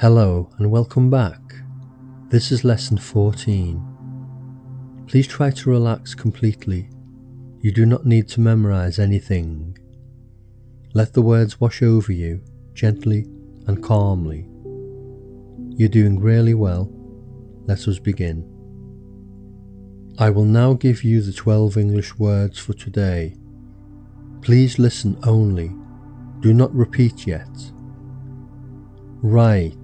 Hello and welcome back. This is lesson 14. Please try to relax completely. You do not need to memorize anything. Let the words wash over you gently and calmly. You're doing really well. Let us begin. I will now give you the 12 English words for today. Please listen only. Do not repeat yet. Right,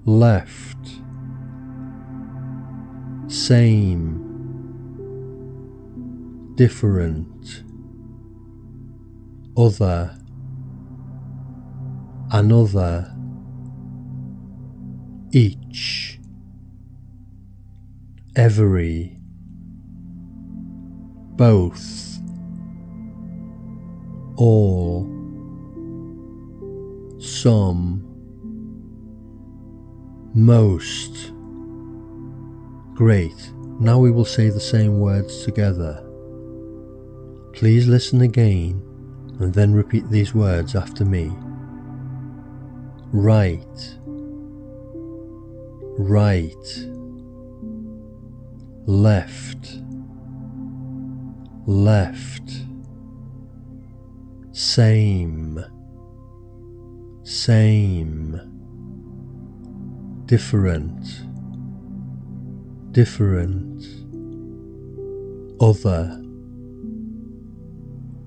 left, same, different, other, another, each, every, both, all, some, most. Great. Now we will say the same words together. Please listen again and then repeat these words after me. Right, right, left, left, same, same, different, different, other,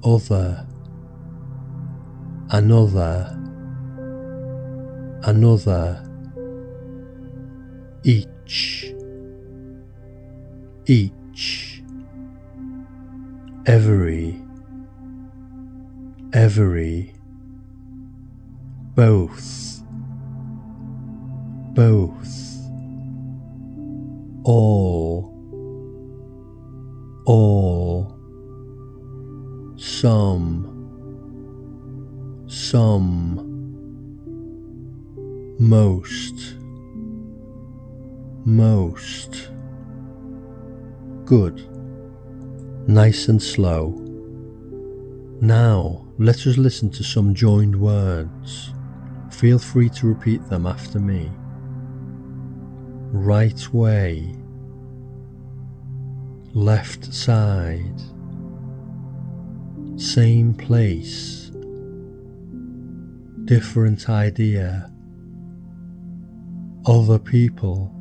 other, another, another, each, each, every, every, both, both, all, some, most, most. Good. Nice and slow. Now, let us listen to some joined words. Feel free to repeat them after me. Right way, left side, same place, different idea, other people,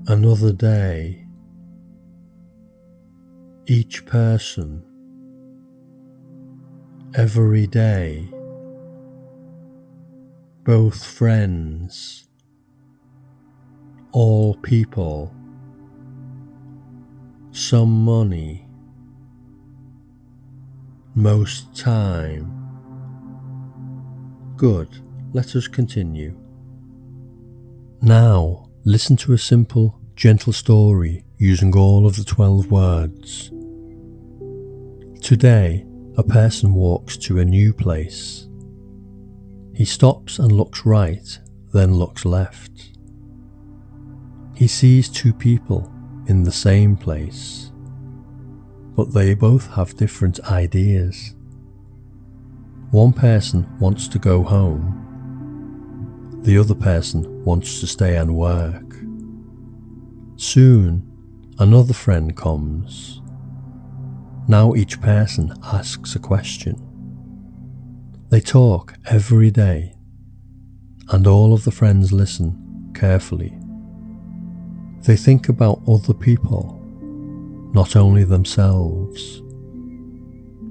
another day, each person, every day, both friends, all people, some money, most time. Good. Let us continue. Now, listen to a simple, gentle story using all of the 12 words. Today, a person walks to a new place. He stops and looks right, then looks left. He sees two people in the same place, but they both have different ideas. One person wants to go home. The other person wants to stay and work. Soon, another friend comes. Now each person asks a question. They talk every day, and all of the friends listen carefully. They think about other people, not only themselves.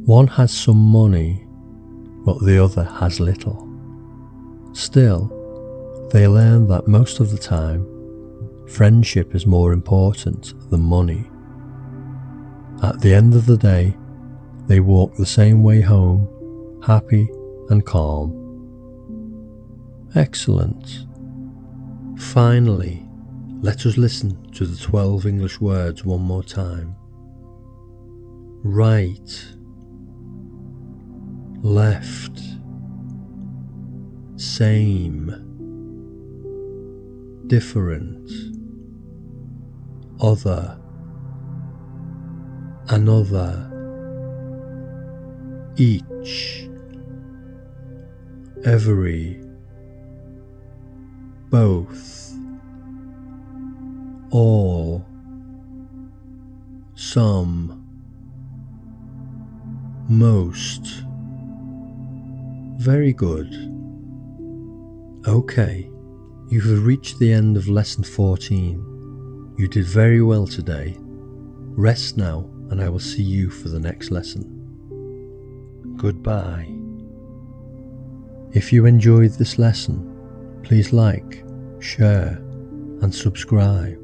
One has some money, but the other has little. Still, they learn that most of the time, friendship is more important than money. At the end of the day, they walk the same way home, happy and calm. Excellent. Finally, let us listen to the 12 English words one more time. Right, left, same, different, other, another, each, every, both, all, some, most. Very good. Okay, you have reached the end of lesson 14. You did very well today. Rest now, and I will see you for the next lesson. Goodbye. If you enjoyed this lesson, please like, share, and subscribe.